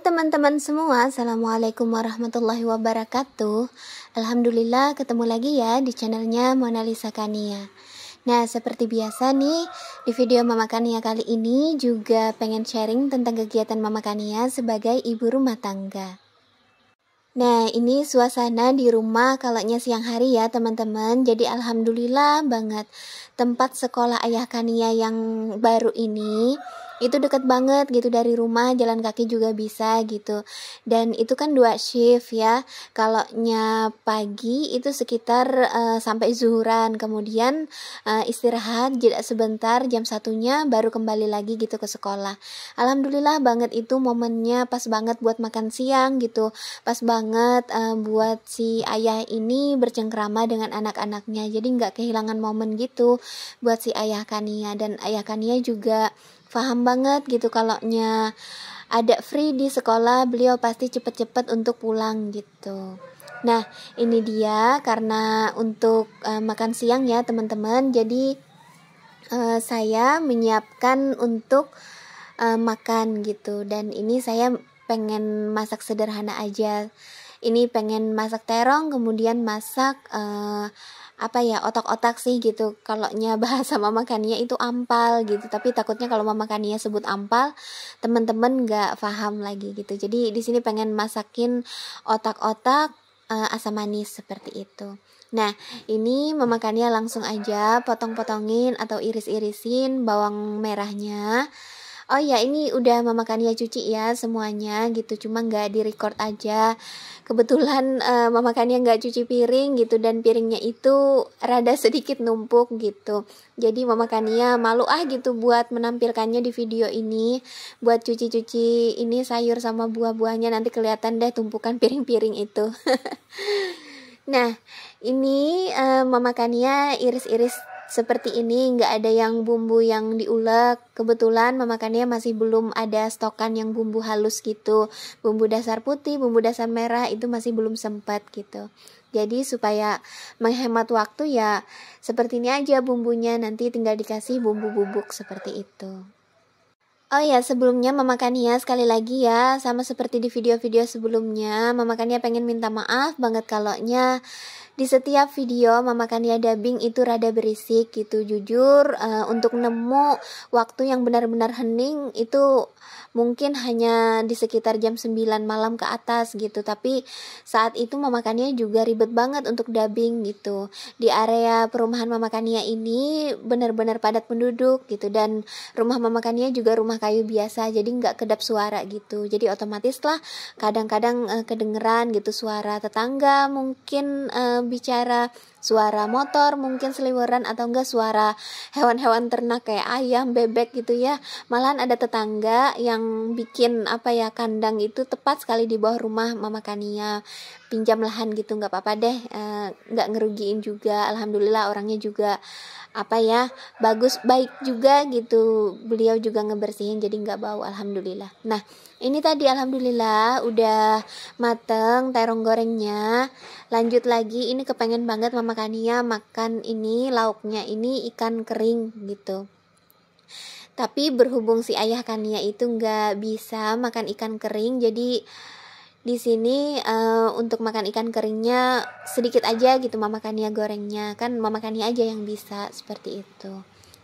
teman-teman semua, Assalamualaikum warahmatullahi wabarakatuh. Alhamdulillah ketemu lagi ya di channelnya Mona Lisa Kania. Nah, seperti biasa nih, di video Mama Kania kali ini juga pengen sharing tentang kegiatan Mama Kania sebagai ibu rumah tangga. Nah, ini suasana di rumah kalaunya siang hari ya teman-teman. Jadi alhamdulillah banget, tempat sekolah ayah Kania yang baru ini itu deket banget gitu dari rumah, jalan kaki juga bisa gitu. Dan itu kan 2 shift ya. Kalaunya pagi itu sekitar sampai zuhuran, kemudian istirahat jeda sebentar, jam 1-nya baru kembali lagi gitu ke sekolah. Alhamdulillah banget, itu momennya pas banget buat makan siang gitu. Pas banget buat si ayah ini bercengkrama dengan anak-anaknya. Jadi nggak kehilangan momen gitu buat si ayah Kania. Dan ayah Kania juga paham banget gitu, kalaunya ada free di sekolah beliau pasti cepet-cepet untuk pulang gitu. Nah, ini dia karena untuk makan siang ya teman-teman. Jadi saya menyiapkan untuk makan gitu. Dan ini saya pengen masak sederhana aja. Ini pengen masak terong, kemudian masak otak-otak sih gitu. Kalaunya bahasa Mama Kania itu ampal gitu, tapi takutnya kalau Mama Kania sebut ampal teman-teman nggak paham lagi gitu. Jadi di sini pengen masakin otak-otak asam manis seperti itu. Nah, ini Mama Kania langsung aja potong-potongin atau iris-irisin bawang merahnya. Oh ya, ini udah Mama Kania cuci ya semuanya gitu, cuma nggak di-record aja. Kebetulan Mama Kania nggak cuci piring gitu, dan piringnya itu rada sedikit numpuk gitu. Jadi Mama Kania malu gitu buat menampilkannya di video ini, buat cuci-cuci ini sayur sama buah-buahnya, nanti kelihatan deh tumpukan piring-piring itu. Nah, ini Mama Kania iris-iris seperti ini, nggak ada yang bumbu yang diulek. Kebetulan Mama Kania masih belum ada stokan yang bumbu halus gitu, bumbu dasar putih, bumbu dasar merah itu masih belum sempat gitu. Jadi supaya menghemat waktu ya seperti ini aja bumbunya, nanti tinggal dikasih bumbu bubuk seperti itu. Oh ya, sebelumnya Mama Kania sekali lagi ya, sama seperti di video-video sebelumnya, Mama Kania pengen minta maaf banget kalaunya di setiap video Mama Kania dubbing itu rada berisik gitu. Jujur untuk nemu waktu yang benar-benar hening itu mungkin hanya di sekitar jam 9 malam ke atas gitu. Tapi saat itu Mama Kania juga ribet banget untuk dubbing gitu. Di area perumahan Mama Kania ini benar-benar padat penduduk gitu, dan rumah Mama Kania juga rumah kayu biasa, jadi nggak kedap suara gitu. Jadi otomatis lah kadang-kadang kedengeran gitu suara tetangga mungkin bicara, suara motor mungkin seliweran, atau enggak suara hewan-hewan ternak kayak ayam, bebek gitu ya. Malahan ada tetangga yang bikin kandang itu tepat sekali di bawah rumah Mama Kania. Pinjam lahan gitu, nggak apa-apa deh, nggak ngerugiin juga. Alhamdulillah orangnya juga bagus, baik juga gitu. Beliau juga ngebersihin jadi nggak bau, alhamdulillah. Nah, ini tadi alhamdulillah udah mateng terong gorengnya. Lanjut lagi, ini kepengen banget Mama Kania makan ini lauknya, ini ikan kering gitu. Tapi berhubung si ayah Kania itu nggak bisa makan ikan kering, jadi di sini untuk makan ikan keringnya sedikit aja gitu Mama Kania gorengnya, kan Mama Kania aja yang bisa seperti itu.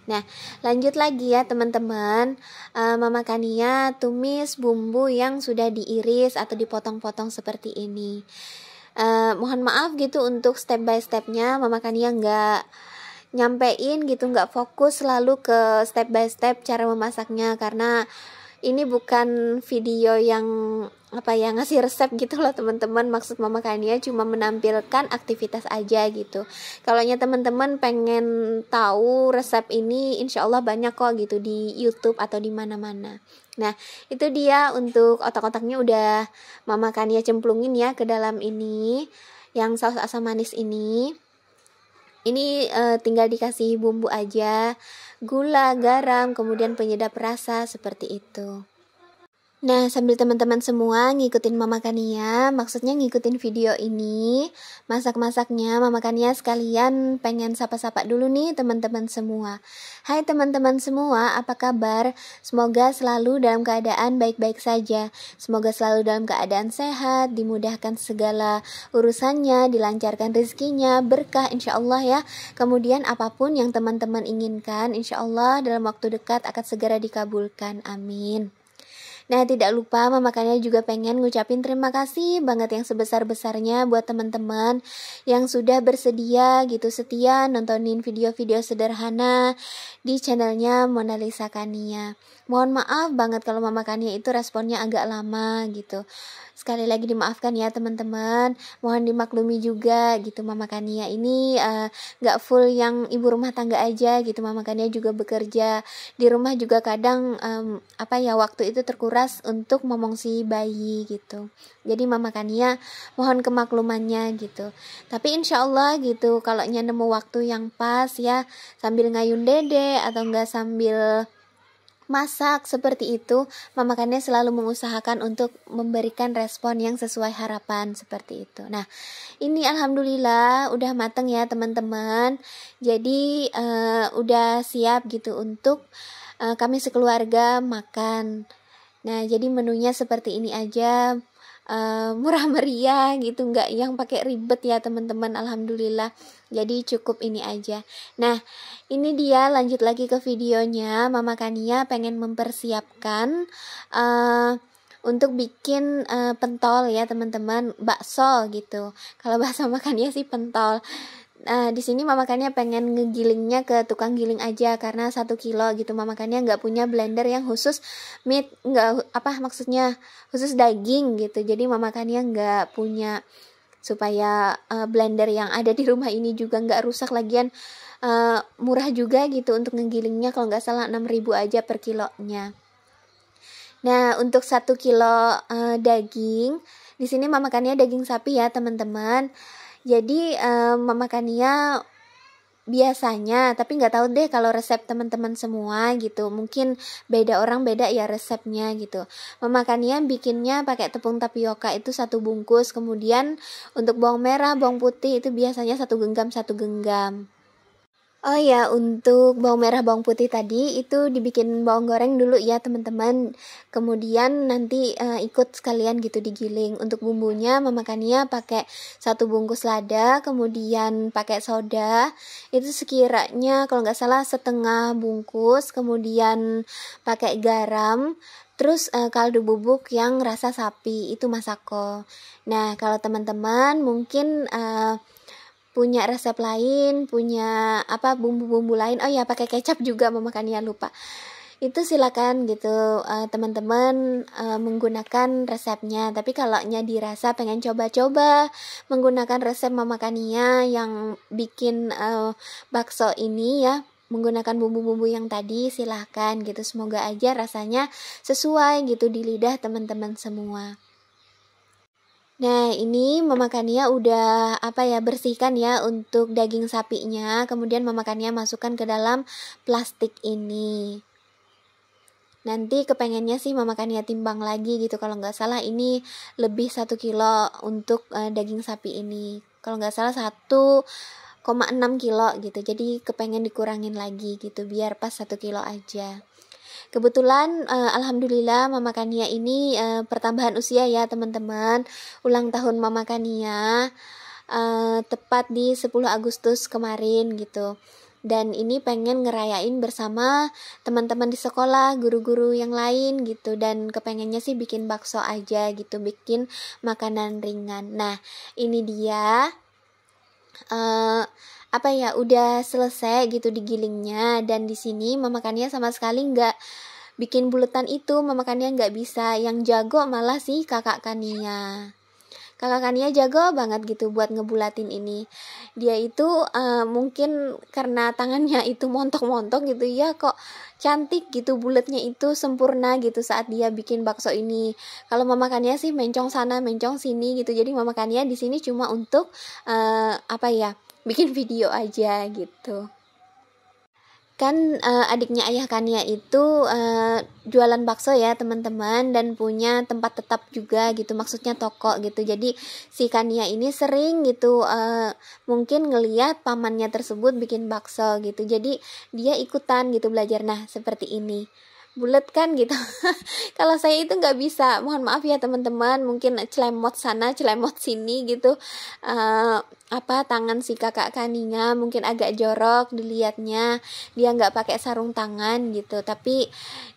Nah, lanjut lagi ya teman-teman, Mama Kania tumis bumbu yang sudah diiris atau dipotong-potong seperti ini. Mohon maaf gitu untuk step by stepnya, Mama Kania nggak nyampein gitu, nggak fokus selalu ke step by step cara memasaknya, karena ini bukan video yang ngasih resep gitu loh teman-teman. Maksud Mama Kania cuma menampilkan aktivitas aja gitu. Kalaunya teman-teman pengen tahu resep ini, insya Allah banyak kok gitu di YouTube atau di mana-mana. Nah, itu dia untuk otak-otaknya udah Mama Kania cemplungin ya ke dalam ini, yang saus asam manis ini. Ini tinggal dikasih bumbu aja, gula, garam, kemudian penyedap rasa seperti itu. Nah, sambil teman-teman semua ngikutin Mama Kania, maksudnya ngikutin video ini, masak-masaknya Mama Kania sekalian pengen sapa-sapa dulu nih teman-teman semua. Hai teman-teman semua, apa kabar? Semoga selalu dalam keadaan baik-baik saja. Semoga selalu dalam keadaan sehat, dimudahkan segala urusannya, dilancarkan rezekinya, berkah insya Allah ya. Kemudian apapun yang teman-teman inginkan, insya Allah dalam waktu dekat akan segera dikabulkan. Amin. Nah, tidak lupa Mama Kania juga pengen ngucapin terima kasih banget yang sebesar-besarnya buat teman-teman yang sudah bersedia gitu setia nontonin video-video sederhana di channelnya Mona Lisa Kania. Mohon maaf banget kalau Mama Kania itu responnya agak lama gitu. Sekali lagi dimaafkan ya teman-teman, mohon dimaklumi juga gitu. Mama Kania ini gak full yang ibu rumah tangga aja gitu. Mama Kania juga bekerja di rumah juga kadang waktu itu terkuras untuk momongsi bayi gitu. Jadi Mama Kania mohon kemaklumannya gitu. Tapi insya Allah gitu kalau nemu waktu yang pas ya, sambil ngayun dede atau enggak sambil masak seperti itu, Mama Kania selalu mengusahakan untuk memberikan respon yang sesuai harapan seperti itu. Nah, ini alhamdulillah udah mateng ya teman-teman. Jadi udah siap gitu untuk kami sekeluarga makan. Nah, jadi menunya seperti ini aja, murah meriah gitu, nggak yang pakai ribet ya teman-teman. Alhamdulillah, jadi cukup ini aja. Nah, ini dia lanjut lagi ke videonya. Mama Kania pengen mempersiapkan untuk bikin pentol ya teman-teman, bakso gitu. Kalau bahasa makannya sih pentol. Di sini Mama Kania pengen ngegilingnya ke tukang giling aja karena 1 kilo gitu. Mama Kania nggak punya blender yang khusus meat, maksudnya khusus daging gitu. Jadi Mama Kania nggak punya, supaya blender yang ada di rumah ini juga nggak rusak, lagian murah juga gitu untuk ngegilingnya, kalau nggak salah 6.000 aja per kilonya. Nah, untuk 1 kilo daging, di sini Mama Kania daging sapi ya teman-teman. Jadi Mama Kania biasanya, tapi nggak tahu deh kalau resep teman-teman semua gitu, mungkin beda orang beda ya resepnya gitu. Mama Kania bikinnya pakai tepung tapioka itu 1 bungkus, kemudian untuk bawang merah, bawang putih itu biasanya 1 genggam. Oh ya, untuk bawang merah, bawang putih tadi itu dibikin bawang goreng dulu ya teman-teman. Kemudian nanti ikut sekalian gitu digiling. Untuk bumbunya Mama Kania pakai 1 bungkus lada, kemudian pakai soda. Itu sekiranya kalau nggak salah setengah bungkus, kemudian pakai garam. Terus kaldu bubuk yang rasa sapi itu Masako. Nah, kalau teman-teman mungkin punya resep lain, punya bumbu-bumbu lain, oh ya pakai kecap juga Mama Kania lupa, itu silakan gitu teman-teman menggunakan resepnya. Tapi kalau dirasa pengen coba-coba menggunakan resep Mama Kania yang bikin bakso ini ya, menggunakan bumbu-bumbu yang tadi, silahkan gitu. Semoga aja rasanya sesuai gitu di lidah teman-teman semua. Nah, ini Mama Kania udah bersihkan ya untuk daging sapinya. Kemudian Mama Kania masukkan ke dalam plastik ini. Nanti kepengennya sih Mama Kania timbang lagi gitu. Kalau nggak salah ini lebih 1 kilo untuk daging sapi ini. Kalau nggak salah 1,6 kilo gitu. Jadi kepengen dikurangin lagi gitu biar pas 1 kilo aja. Kebetulan alhamdulillah Mama Kania ini pertambahan usia ya teman-teman. Ulang tahun Mama Kania tepat di 10 Agustus kemarin gitu. Dan ini pengen ngerayain bersama teman-teman di sekolah, guru-guru yang lain gitu. Dan kepengennya sih bikin bakso aja gitu, bikin makanan ringan. Nah, ini dia udah selesai gitu digilingnya. Dan di sini Mama Kania sama sekali nggak bikin buletan itu. Mama Kania nggak bisa, yang jago malah sih kakak Kania. Kakak Kania jago banget gitu buat ngebulatin ini. Dia itu mungkin karena tangannya itu montok-montok gitu ya, kok cantik gitu, bulatnya itu sempurna gitu saat dia bikin bakso ini. Kalau Mama Kania sih mencong sana mencong sini gitu. Jadi Mama Kania di sini cuma untuk bikin video aja gitu. Kan adiknya ayah Kania itu jualan bakso ya teman-teman, dan punya tempat tetap juga gitu, maksudnya toko gitu. Jadi si Kania ini sering gitu mungkin ngeliat pamannya tersebut bikin bakso gitu, jadi dia ikutan gitu belajar. Nah seperti ini, bulat kan gitu. Kalau saya itu nggak bisa, mohon maaf ya teman-teman, mungkin celemot sana celemot sini gitu. Tangan si kakak Kania mungkin agak jorok dilihatnya, dia nggak pakai sarung tangan gitu, tapi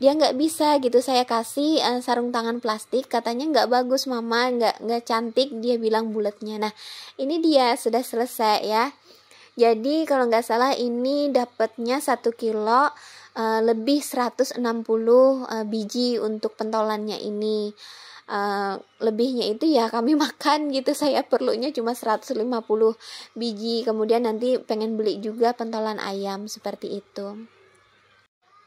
dia nggak bisa gitu. Saya kasih sarung tangan plastik, katanya nggak bagus mama, nggak cantik, dia bilang bulatnya. Nah ini dia sudah selesai ya. Jadi kalau nggak salah ini dapatnya 1 kilo lebih 160 biji untuk pentolannya ini. Lebihnya itu ya kami makan gitu, saya perlunya cuma 150 biji, kemudian nanti pengen beli juga pentolan ayam seperti itu.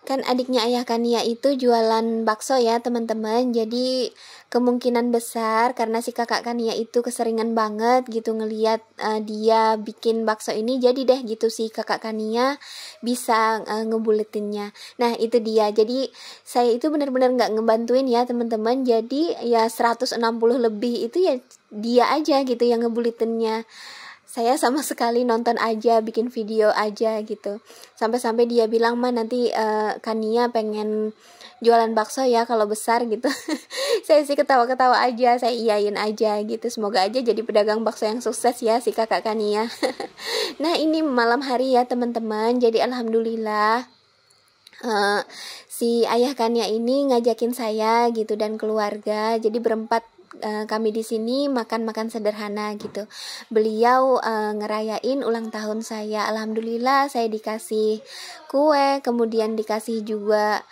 Kan adiknya ayah Kania itu jualan bakso ya teman-teman, jadi kemungkinan besar karena si kakak Kania itu keseringan banget gitu ngeliat dia bikin bakso ini, jadi deh gitu si kakak Kania bisa ngebuletinnya. Nah itu dia, jadi saya itu benar-benar nggak ngebantuin ya teman-teman, jadi ya 160 lebih itu ya dia aja gitu yang ngebuletinnya. Saya sama sekali nonton aja, bikin video aja gitu. Sampai-sampai dia bilang, "Ma, nanti Kania pengen jualan bakso ya kalau besar," gitu. Saya sih ketawa-ketawa aja, saya iyain aja gitu. Semoga aja jadi pedagang bakso yang sukses ya si kakak Kania. Nah ini malam hari ya teman-teman, jadi alhamdulillah si ayah Kania ini ngajakin saya gitu dan keluarga, jadi berempat kami di sini makan-makan sederhana gitu. Beliau ngerayain ulang tahun saya, alhamdulillah saya dikasih kue, kemudian dikasih juga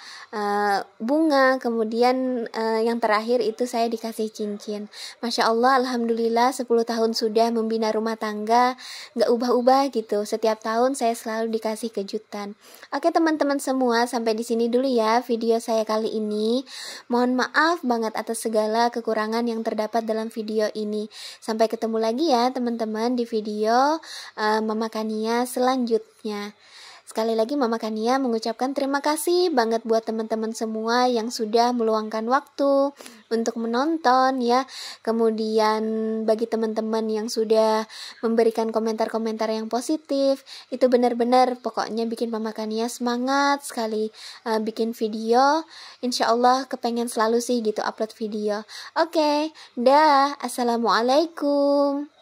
bunga, kemudian yang terakhir itu saya dikasih cincin. Masya Allah, alhamdulillah 10 tahun sudah membina rumah tangga, gak ubah-ubah gitu. Setiap tahun saya selalu dikasih kejutan. Oke teman-teman semua, sampai di sini dulu ya video saya kali ini. Mohon maaf banget atas segala kekurangan yang terdapat dalam video ini. Sampai ketemu lagi ya teman-teman di video Mama Kania selanjutnya. Sekali lagi Mama Kania mengucapkan terima kasih banget buat teman-teman semua yang sudah meluangkan waktu untuk menonton ya. Kemudian bagi teman-teman yang sudah memberikan komentar-komentar yang positif, itu benar-benar pokoknya bikin Mama Kania semangat sekali bikin video. Insya Allah kepengen selalu sih gitu upload video. Oke, dah. Assalamualaikum.